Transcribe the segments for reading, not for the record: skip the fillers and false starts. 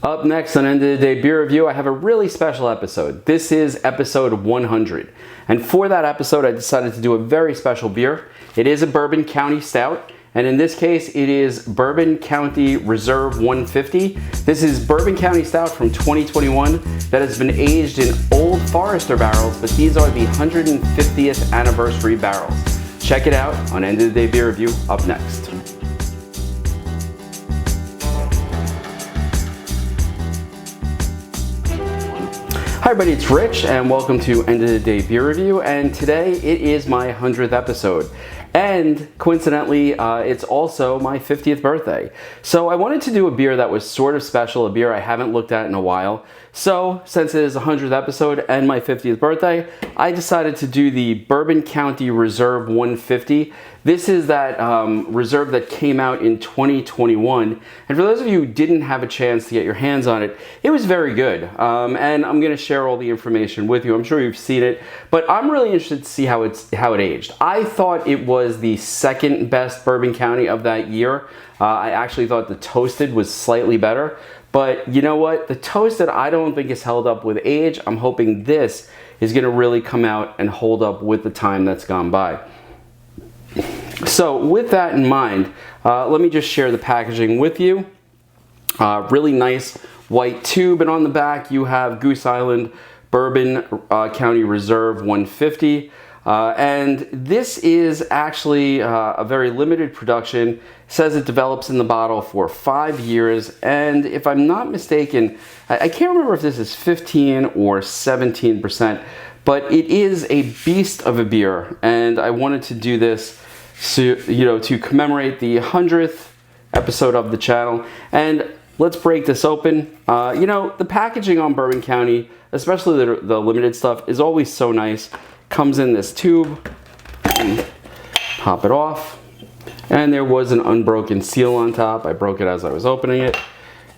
Up next on End of the Day Beer Review, I have a really special episode. This is episode 100. And for that episode, I decided to do a very special beer. It is a Bourbon County Stout. And in this case, it is Bourbon County Reserve 150. This is Bourbon County Stout from 2021 that has been aged in Old Forester barrels, but these are the 150th anniversary barrels. Check it out on End of the Day Beer Review up next. Hi everybody, it's Rich and welcome to End of the Day Beer Review, and today it is my 100th episode. And coincidentally, it's also my 50th birthday. So I wanted to do a beer that was sort of special, a beer I haven't looked at in a while. So since it is the 100th episode and my 50th birthday, I decided to do the Bourbon County Reserve 150. This is that reserve that came out in 2021. And for those of you who didn't have a chance to get your hands on it, it was very good. And I'm gonna share all the information with you. I'm sure you've seen it, but I'm really interested to see how it aged. I thought it was the second best Bourbon County of that year. I actually thought the Toasted was slightly better. But you know what? The Toasted I don't think is held up with age. I'm hoping this is gonna really come out and hold up with the time that's gone by. So with that in mind, let me just share the packaging with you. Really nice white tube, and on the back you have Goose Island Bourbon County Reserve 150. And this is actually a very limited production. It says it develops in the bottle for 5 years, and if I'm not mistaken, I can't remember if this is 15 or 17%, but it is a beast of a beer, and I wanted to do this to commemorate the 100th episode of the channel. And let's break this open. The packaging on Bourbon County, especially the limited stuff, is always so nice. Comes in this tube, and pop it off, and there was an unbroken seal on top. I broke it as I was opening it,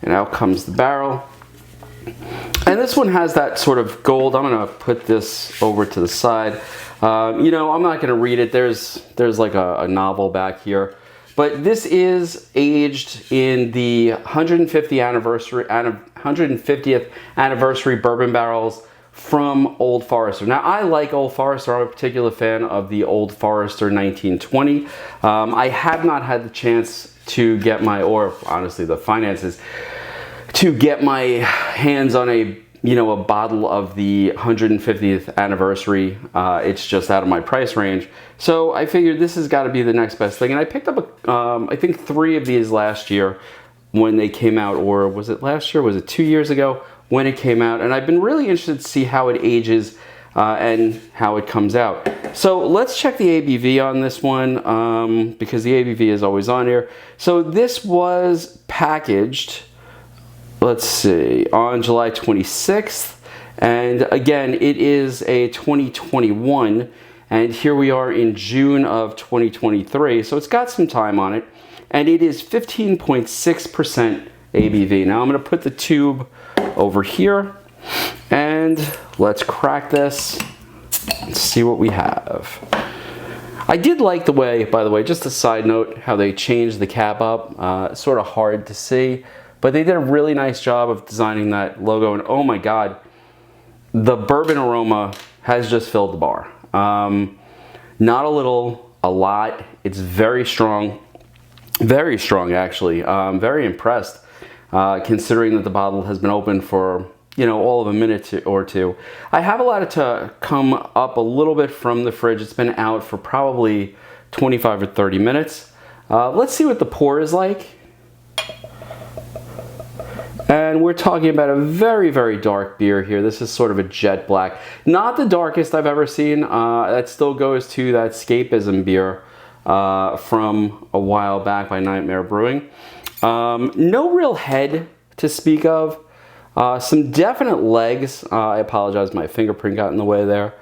and out comes the barrel. And this one has that sort of gold. I'm gonna put this over to the side. I'm not gonna read it. There's like a novel back here, but this is aged in the 150th anniversary bourbon barrels from Old Forester. Now, I like Old Forester. I'm a particular fan of the Old Forester 1920. I have not had the chance to get honestly, the finances, to get my hands on a bottle of the 150th anniversary. It's just out of my price range. So I figured this has got to be the next best thing. And I picked up, I think 3 of these last year when they came out, or was it last year? Was it 2 years ago? When it came out, and I've been really interested to see how it ages and how it comes out. So let's check the ABV on this one, because the ABV is always on here. So this was packaged, let's see, on July 26th, and again, it is a 2021, and here we are in June of 2023, so it's got some time on it, and it is 15.6% ABV. Now I'm going to put the tube over here, and let's crack this and see what we have. I did like the way, by the way, just a side note, how they changed the cap up. It's sort of hard to see, but they did a really nice job of designing that logo, and oh my god, the bourbon aroma has just filled the bar. Not a little, a lot. It's very strong actually. Very impressed. Considering that the bottle has been open for, all of a minute or two. I have allowed it to come up a little bit from the fridge. It's been out for probably 25 or 30 minutes. Let's see what the pour is like. And we're talking about a very, very dark beer here. This is sort of a jet black. Not the darkest I've ever seen. That still goes to that Escapism beer from a while back by Nightmare Brewing. No real head to speak of. Some definite legs. I apologize, my fingerprint got in the way there.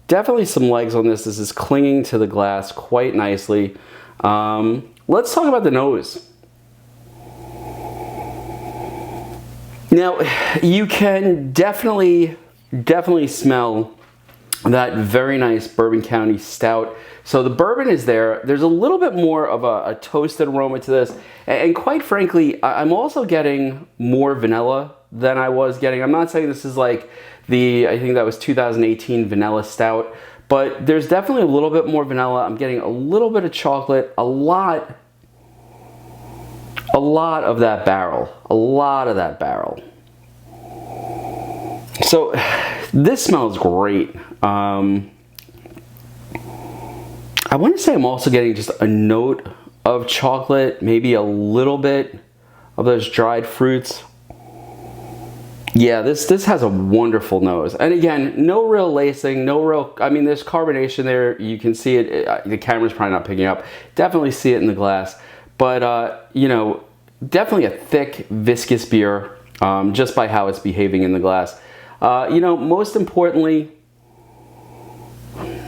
Definitely some legs on this. This is clinging to the glass quite nicely. Let's talk about the nose. Now, you can definitely smell that very nice Bourbon County Stout. So the bourbon is there. There's a little bit more of a toasted aroma to this. And quite frankly, I'm also getting more vanilla than I was getting. I'm not saying this is like I think that was 2018 vanilla stout, but there's definitely a little bit more vanilla. I'm getting a little bit of chocolate, a lot of that barrel, So this smells great. I want to say I'm also getting just a note of chocolate, maybe a little bit of those dried fruits. Yeah, this has a wonderful nose. And again, no real lacing, I mean, there's carbonation there. You can see it. The camera's probably not picking up. Definitely see it in the glass. But, you know, definitely a thick, viscous beer, just by how it's behaving in the glass. You know, most importantly,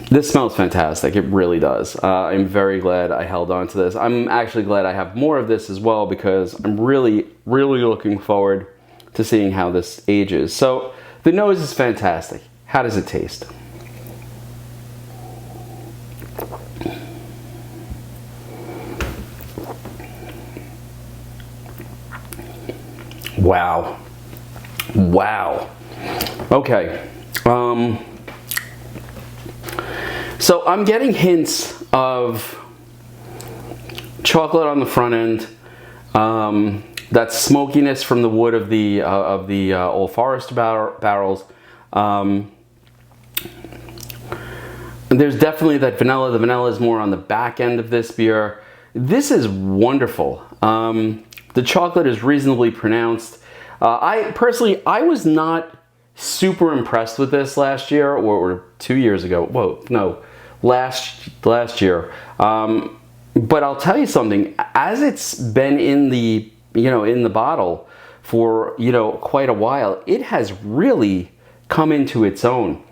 this smells fantastic. It really does. I'm very glad I held on to this. I'm actually glad I have more of this as well, because I'm really, really looking forward to seeing how this ages. So the nose is fantastic. How does it taste? Wow. Wow. Okay. So I'm getting hints of chocolate on the front end, that smokiness from the wood of the Old Forester barrels. There's definitely that vanilla. The vanilla is more on the back end of this beer. This is wonderful. The chocolate is reasonably pronounced. I was not super impressed with this last year or 2 years ago. Whoa, no. Last year, but I'll tell you something. As it's been in the bottle for quite a while, it has really come into its own.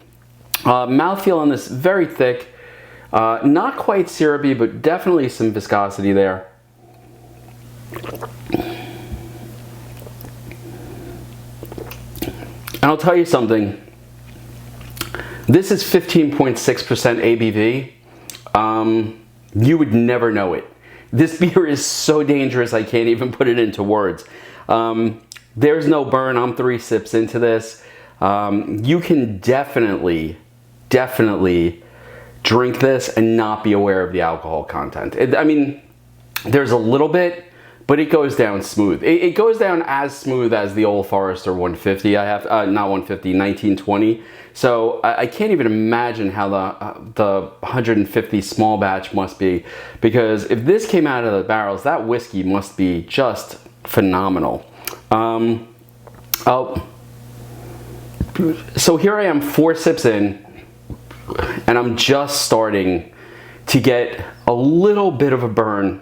Mouthfeel on this very thick, not quite syrupy, but definitely some viscosity there. And I'll tell you something. This is 15.6% ABV. You would never know it. This beer is so dangerous, I can't even put it into words. There's no burn. I'm 3 sips into this. You can definitely drink this and not be aware of the alcohol content. I mean, there's a little bit, but it goes down smooth. It goes down as smooth as the Old Forester 150. Not 150, 1920. So I can't even imagine how the 150 small batch must be, because if this came out of the barrels, that whiskey must be just phenomenal. So here I am 4 sips in, and I'm just starting to get a little bit of a burn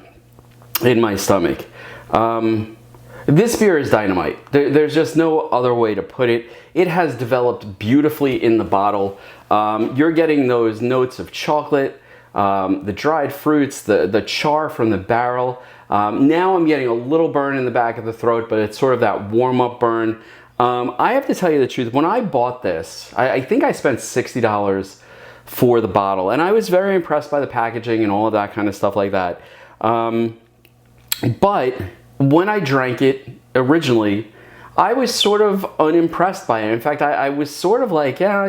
in my stomach. This beer is dynamite. There's just no other way to put it. It has developed beautifully in the bottle. You're getting those notes of chocolate, the dried fruits, the char from the barrel. Now I'm getting a little burn in the back of the throat, but it's sort of that warm-up burn. I have to tell you the truth. When I bought this, I think I spent $60 for the bottle, and I was very impressed by the packaging and all of that kind of stuff like that. But when I drank it originally, I was sort of unimpressed by it. In fact, I was sort of like, yeah,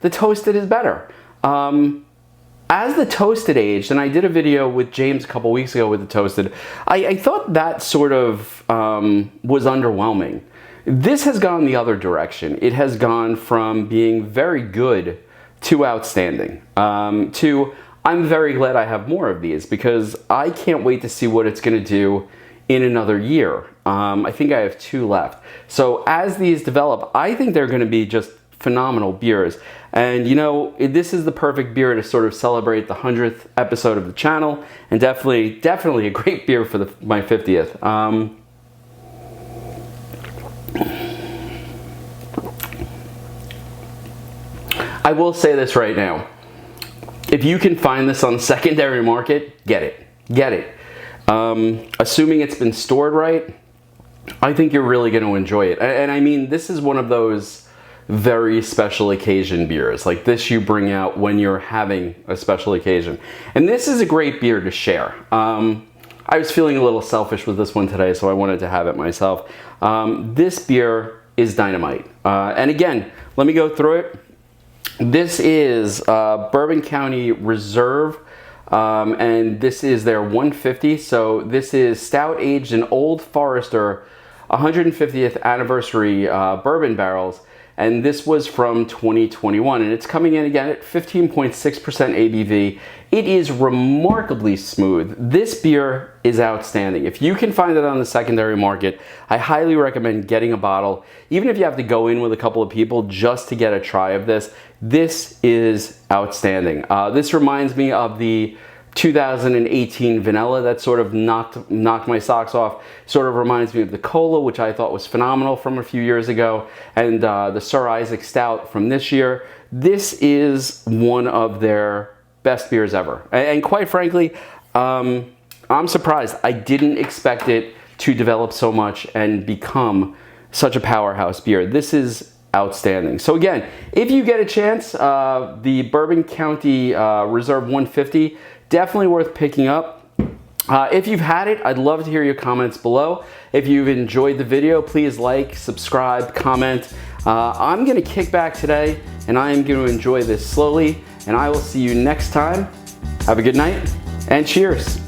the toasted is better. As the toasted aged, and I did a video with James a couple weeks ago with the toasted, I thought that sort of was underwhelming. This has gone the other direction. It has gone from being very good to outstanding, to I'm very glad I have more of these, because I can't wait to see what it's going to do in another year. I think I have 2 left. So as these develop, I think they're going to be just phenomenal beers. And this is the perfect beer to sort of celebrate the 100th episode of the channel, and definitely a great beer for my 50th. I will say this right now. If you can find this on the secondary market, get it. Get it. Assuming it's been stored right, I think you're really going to enjoy it. And I mean, this is one of those very special occasion beers. Like this you bring out when you're having a special occasion. And this is a great beer to share. I was feeling a little selfish with this one today, so I wanted to have it myself. This beer is dynamite. And again, let me go through it. This is Bourbon County Reserve, and this is their 150. So this is stout aged in Old Forester 150th anniversary bourbon barrels, and this was from 2021, and it's coming in again at 15.6% ABV. It is remarkably smooth. This beer is outstanding. If you can find it on the secondary market, I highly recommend getting a bottle, even if you have to go in with a couple of people just to get a try of this. This is outstanding. This reminds me of the 2018 vanilla that sort of knocked my socks off. Sort of reminds me of the cola, which I thought was phenomenal from a few years ago, and the Sir Isaac Stout from this year. This is one of their best beers ever, and quite frankly, I'm surprised. I didn't expect it to develop so much and become such a powerhouse beer. This is outstanding. So again, if you get a chance, the Bourbon County Reserve 150, definitely worth picking up. If you've had it, I'd love to hear your comments below. If you've enjoyed the video, please like, subscribe, comment. I'm gonna kick back today, and I am gonna enjoy this slowly, and I will see you next time. Have a good night, and cheers.